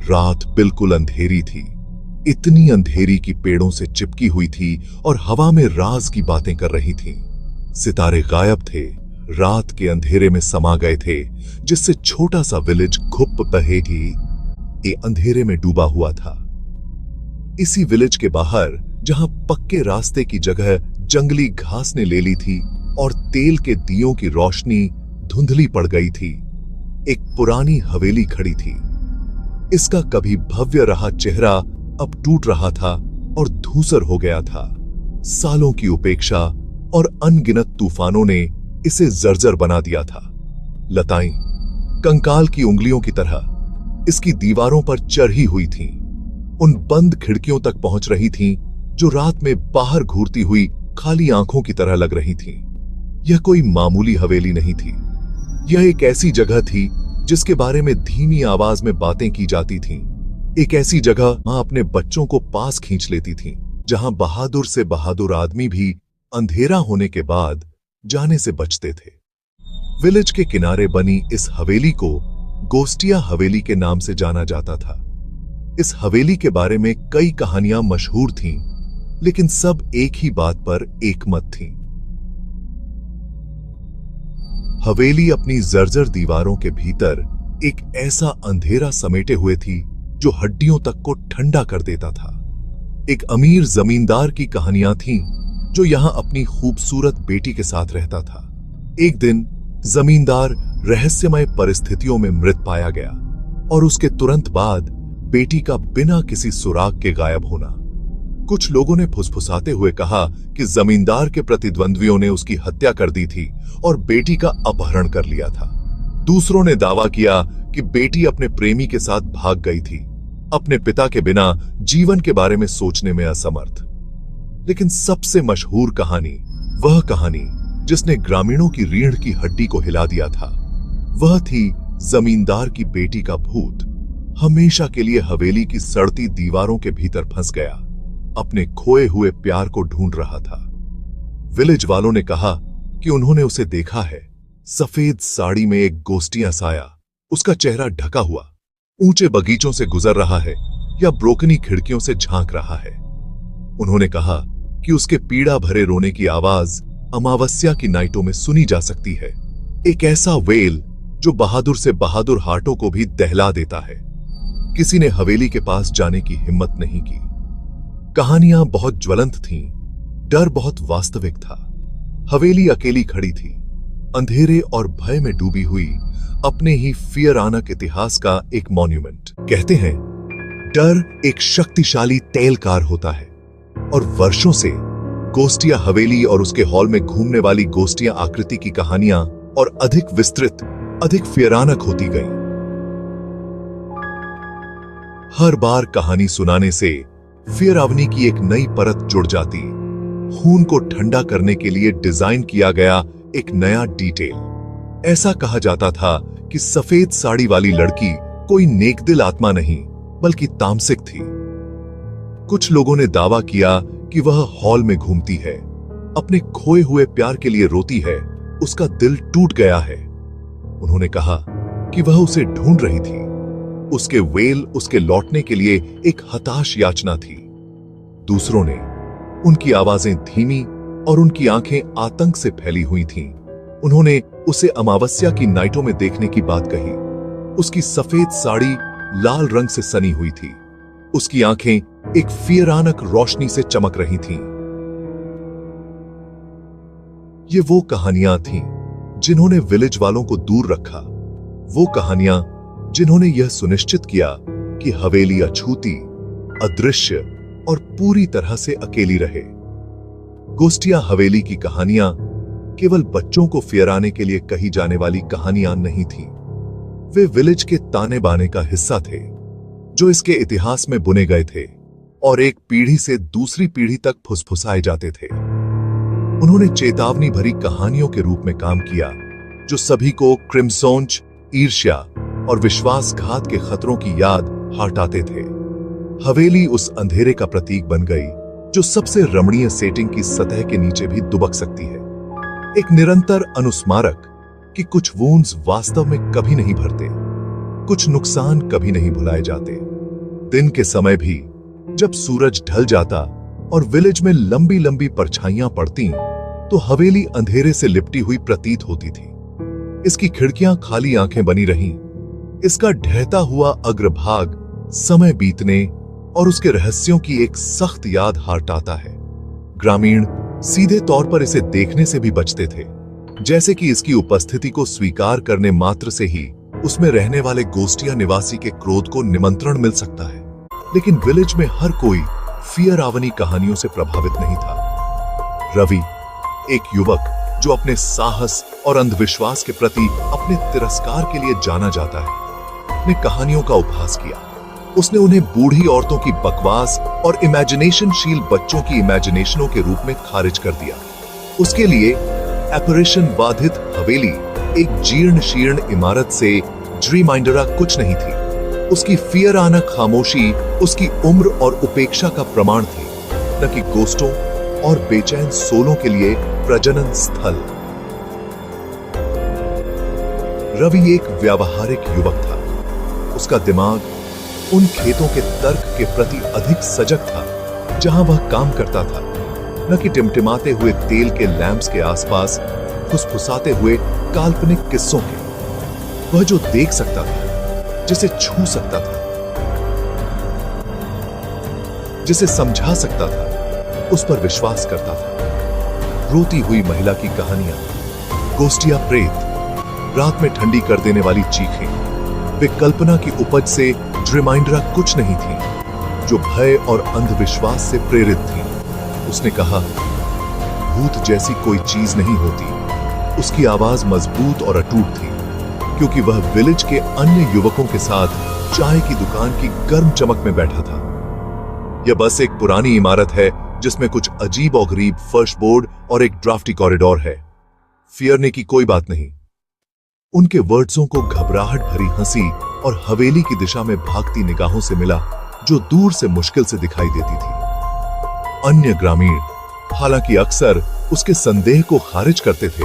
रात बिल्कुल अंधेरी थी, इतनी अंधेरी कि पेड़ों से चिपकी हुई थी और हवा में राज की बातें कर रही थीं। सितारे गायब थे, रात के अंधेरे में समा गए थे, जिससे छोटा सा विलेज घुप बहेगी ये अंधेरे में डूबा हुआ था। इसी विलेज के बाहर, जहां पक्के रास्ते की जगह जंगली घास ने ले ली थी और तेल के दियों की रोशनी धुंधली पड़ गई थी, एक पुरानी हवेली खड़ी थी। इसका कभी भव्य रहा चेहरा अब टूट रहा था और धूसर हो गया था। सालों की उपेक्षा और अनगिनत तूफानों ने इसे जर्जर बना दिया था। लताएं कंकाल की उंगलियों की तरह इसकी दीवारों पर चढ़ी हुई थीं, उन बंद खिड़कियों तक पहुंच रही थीं जो रात में बाहर घूरती हुई खाली आंखों की तरह लग रही थीं। यह कोई मामूली हवेली नहीं थी, यह एक ऐसी जगह थी जिसके बारे में धीमी आवाज में बातें की जाती थीं। एक ऐसी जगह मां अपने बच्चों को पास खींच लेती थीं, जहां बहादुर से बहादुर आदमी भी अंधेरा होने के बाद जाने से बचते थे। विलेज के किनारे बनी इस हवेली को गोस्टिया हवेली के नाम से जाना जाता था। इस हवेली के बारे में कई कहानियां मशहूर थीं, लेकिन सब एक ही बात पर एकमत थीं। हवेली अपनी जर्जर दीवारों के भीतर एक ऐसा अंधेरा समेटे हुए थी जो हड्डियों तक को ठंडा कर देता था। एक अमीर जमींदार की कहानियां थीं जो यहां अपनी खूबसूरत बेटी के साथ रहता था। एक दिन जमींदार रहस्यमय परिस्थितियों में मृत पाया गया और उसके तुरंत बाद बेटी का बिना किसी सुराग के गायब होना। कुछ लोगों ने फुसफुसाते हुए कहा कि जमींदार के प्रतिद्वंद्वियों ने उसकी हत्या कर दी थी और बेटी का अपहरण कर लिया था। दूसरों ने दावा किया कि बेटी अपने प्रेमी के साथ भाग गई थी, अपने पिता के बिना जीवन के बारे में सोचने में असमर्थ। लेकिन सबसे मशहूर कहानी, वह कहानी जिसने ग्रामीणों की रीढ़ की हड्डी को हिला दिया था, वह थी जमींदार की बेटी का भूत हमेशा के लिए हवेली की सड़ती दीवारों के भीतर फंस गया, अपने खोए हुए प्यार को ढूंढ रहा था। विलेज वालों ने कहा कि उन्होंने उसे देखा है, सफेद साड़ी में एक गोस्टिया साया, उसका चेहरा ढका हुआ, ऊंचे बगीचों से गुजर रहा है या ब्रोकनी खिड़कियों से झांक रहा है। उन्होंने कहा कि उसके पीड़ा भरे रोने की आवाज अमावस्या की नाइटों में सुनी जा सकती है, एक ऐसा वेल जो बहादुर से बहादुर हार्टों को भी दहला देता है। किसी ने हवेली के पास जाने की हिम्मत नहीं की। कहानियां बहुत ज्वलंत थीं, डर बहुत वास्तविक था। हवेली अकेली खड़ी थी, अंधेरे और भय में डूबी हुई, अपने ही फियरानक इतिहास का एक मॉन्यूमेंट। कहते हैं, डर एक शक्तिशाली तेलकार होता है और वर्षों से गोस्टिया हवेली और उसके हॉल में घूमने वाली गोस्टिया आकृति की कहानियां और अधिक विस्तृत, अधिक फियरानक होती गईं। हर बार कहानी सुनाने से फियरावनी की एक नई परत जुड़ जाती, खून को ठंडा करने के लिए डिजाइन किया गया एक नया डिटेल। ऐसा कहा जाता था कि सफेद साड़ी वाली लड़की कोई नेकदिल आत्मा नहीं बल्कि तामसिक थी। कुछ लोगों ने दावा किया कि वह हॉल में घूमती है, अपने खोए हुए प्यार के लिए रोती है, उसका दिल टूट गया है। उन्होंने कहा कि वह उसे ढूंढ रही थी, उसके वेल उसके लौटने के लिए एक हताश याचना थी। दूसरों ने, उनकी आवाजें धीमी और उनकी आंखें आतंक से फैली हुई थीं, उन्होंने उसे अमावस्या की नाइटों में देखने की बात कही। उसकी सफेद साड़ी लाल रंग से सनी हुई थी, उसकी आंखें एक फियरानक रोशनी से चमक रही थीं। ये वो कहानियां थीं जिन्होंने विलेज वालों को दूर रखा, वो कहानियां जिन्होंने यह सुनिश्चित किया कि हवेली अछूती, अदृश्य और पूरी तरह से अकेली रहे। गोस्टिया हवेली की कहानियां केवल बच्चों को फियराने के लिए कही जाने वाली कहानियां नहीं थीं। वे विलेज के ताने बाने का हिस्सा थे जो इसके इतिहास में बुने गए थे और एक पीढ़ी से दूसरी पीढ़ी तक फुसफुसाए जाते थे। उन्होंने चेतावनी भरी कहानियों के रूप में काम किया जो सभी को क्रिमसोंच, ईर्ष्या और विश्वासघात के खतरों की याद हटाते थे। हवेली उस अंधेरे का प्रतीक बन गई जो सबसे रमणीय सेटिंग की सतह के नीचे भी दुबक सकती है, एक निरंतर अनुस्मारक कि कुछ वूंड्स वास्तव में कभी नहीं भरते, कुछ नुकसान कभी नहीं भुलाए जाते। दिन के समय भी जब सूरज ढल जाता और विलेज में लंबी लंबी परछाइयां पड़ती तो हवेली अंधेरे से लिपटी हुई प्रतीत होती थी। इसकी खिड़कियां खाली आंखें बनी रहीं। इसका ढहता हुआ अग्रभाग समय बीतने और उसके रहस्यों की एक सख्त याद हटाता है। ग्रामीण सीधे तौर पर इसे देखने से भी बचते थे, जैसे कि इसकी उपस्थिति को स्वीकार करने मात्र से ही उसमें रहने वाले गोस्टिया निवासी के क्रोध को निमंत्रण मिल सकता है। लेकिन विलेज में हर कोई फियर आवनी कहानियों से प्रभावित नहीं था। रवि, एक युवक जो अपने साहस और अंधविश्वास के प्रति अपने तिरस्कार के लिए जाना जाता है, ने कहानियों का उपहास किया। उसने उन्हें बूढ़ी औरतों की बकवास और इमेजिनेशनशील बच्चों की इमेजिनेशनों के रूप में खारिज कर दिया। उसके लिए एपरेशन बाधित हवेली एक जीर्ण शीर्ण इमारत से ड्रीमाइंडरा कुछ नहीं थी। उसकी फियराना खामोशी उसकी उम्र और उपेक्षा का प्रमाण थी, न कि गोस्टों और बेचैन सोलों के लिए प्रजनन स्थल। रवि एक व्यावहारिक युवक था। उसका दिमाग उन खेतों के तर्क के प्रति अधिक सजग था जहां वह काम करता था, न कि टिमटिमाते हुए तेल के लैंप्स के आसपास फुसफुसाते हुए काल्पनिक किस्सों के। वह जो देख सकता था, जिसे छू सकता था, जिसे समझा सकता था, उस पर विश्वास करता था। रोती हुई महिला की कहानियां, गोस्टिया प्रेत, रात में ठंडी कर देने वाली चीखें, वे कल्पना की उपज से ड्रीमाइंडरा कुछ नहीं थी, जो भय और अंधविश्वास से प्रेरित थी। उसने कहा, भूत जैसी कोई चीज नहीं होती। उसकी आवाज मजबूत और अटूट थी, क्योंकि वह विलेज के अन्य युवकों के साथ चाय की दुकान की गर्म चमक में बैठा था। यह बस एक पुरानी इमारत है जिसमें कुछ अजीब और गरीब फर्श बोर्ड और एक ड्राफ्टी कॉरिडोर है। फियरने की कोई बात नहीं। उनके वर्ड्सों को घबराहट भरी हंसी और हवेली की दिशा में भागती निगाहों से मिला, जो दूर से मुश्किल से दिखाई देती थी। अन्य ग्रामीण हालांकि अक्सर उसके संदेह को खारिज करते थे,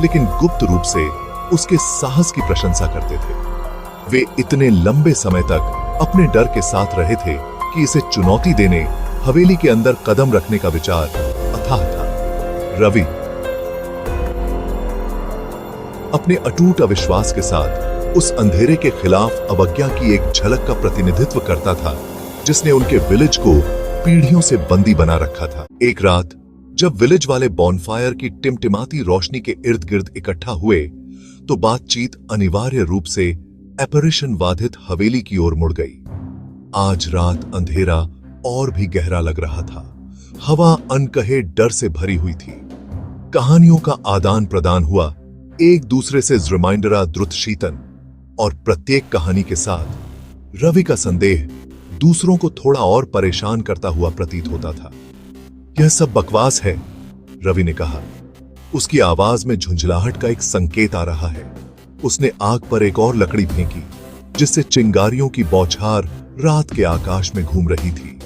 लेकिन गुप्त रूप से उसके साहस की प्रशंसा करते थे। वे इतने लंबे समय तक अपने डर के साथ रहे थे कि इसे चुनौती देने, हवेली के अंदर कदम रखने का विचार अथाह था। रवि अपने अटूट अविश्वास के साथ उस अंधेरे के खिलाफ अवज्ञा की एक झलक का प्रतिनिधित्व करता था, जिसने उनके विलेज को पीढ़ियों से बंदी बना रखा था। एक रात जब विलेज वाले बॉनफायर की टिमटिमाती रोशनी के इर्द गिर्द इकट्ठा हुए, तो बातचीत अनिवार्य रूप से एपरेशन बाधित हवेली की ओर मुड़ गई। आज रात अंधेरा और भी गहरा लग रहा था। हवा अनकहे डर से भरी हुई थी। कहानियों का आदान प्रदान हुआ, एक दूसरे से रिमाइंडरा द्रुत शीतन, और प्रत्येक कहानी के साथ रवि का संदेह दूसरों को थोड़ा और परेशान करता हुआ प्रतीत होता था। यह सब बकवास है, रवि ने कहा। उसकी आवाज में झुंझलाहट का एक संकेत आ रहा है। उसने आग पर एक और लकड़ी फेंकी, जिससे चिंगारियों की बौछार रात के आकाश में घूम रही थी।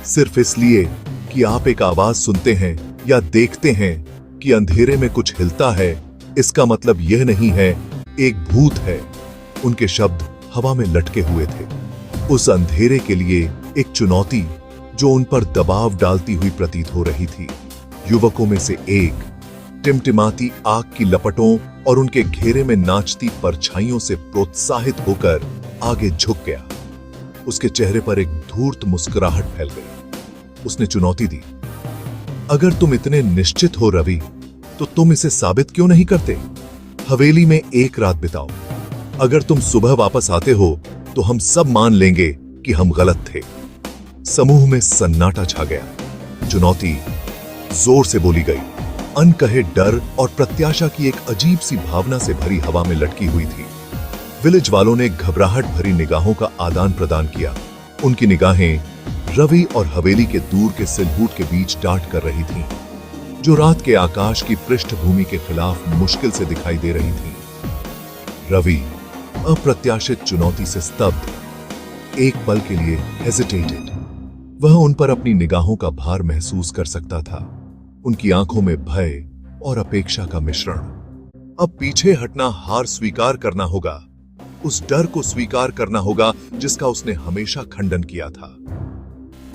सिर्फ इसलिए कि आप एक आवाज सुनते हैं या देखते हैं कि अंधेरे में कुछ हिलता है, इसका मतलब यह नहीं है एक भूत है। उनके शब्द हवा में लटके हुए थे। उस अंधेरे के लिए एक चुनौती जो उन पर दबाव डालती हुई प्रतीत हो रही थी। युवकों में से एक टिमटिमाती आग की लपटों और उनके घेरे में नाचती परछाइयों से प्रोत्साहित होकर आगे झुक गया। उसके चेहरे पर एक धूर्त मुस्कुराहट फैल गई। उसने चुनौती दी, अगर तुम इतने निश्चित हो रवि, तो तुम इसे साबित क्यों नहीं करते? हवेली में एक रात बिताओ। अगर तुम सुबह वापस आते हो तो हम सब मान लेंगे कि हम गलत थे। समूह में सन्नाटा छा गया। चुनौती जोर से बोली गई। अनकहे डर और प्रत्याशा की एक अजीब सी भावना से भरी हवा में लटकी हुई थी। विलेज वालों ने घबराहट भरी निगाहों का आदान प्रदान किया। उनकी निगाहें रवि और हवेली के दूर के सिलहूट के बीच डांट कर रही थीं, जो रात के आकाश की पृष्ठभूमि के खिलाफ मुश्किल से दिखाई दे रही थीं। रवि अप्रत्याशित चुनौती से स्तब्ध, एक पल के लिए हेजिटेटेड। वह उन पर अपनी निगाहों का भार महसूस कर सकता था, उनकी आंखों में भय और अपेक्षा का मिश्रण। अब पीछे हटना हार स्वीकार करना होगा, उस डर को स्वीकार करना होगा जिसका उसने हमेशा खंडन किया था।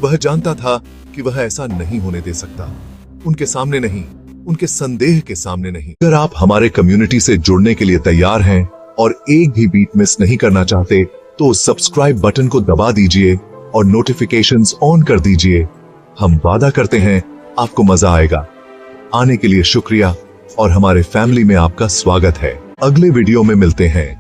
वह जानता था कि वह ऐसा नहीं होने दे सकता, उनके सामने नहीं, उनके संदेह के सामने नहीं। अगर आप हमारे कम्युनिटी से जुड़ने के लिए तैयार हैं और एक भी बीट मिस नहीं करना चाहते तो सब्सक्राइब बटन को दबा दीजिए और नोटिफिकेशंस ऑन कर दीजिए। हम वादा करते हैं आपको मजा आएगा। आने के लिए शुक्रिया और हमारे फैमिली में आपका स्वागत है। अगले वीडियो में मिलते हैं।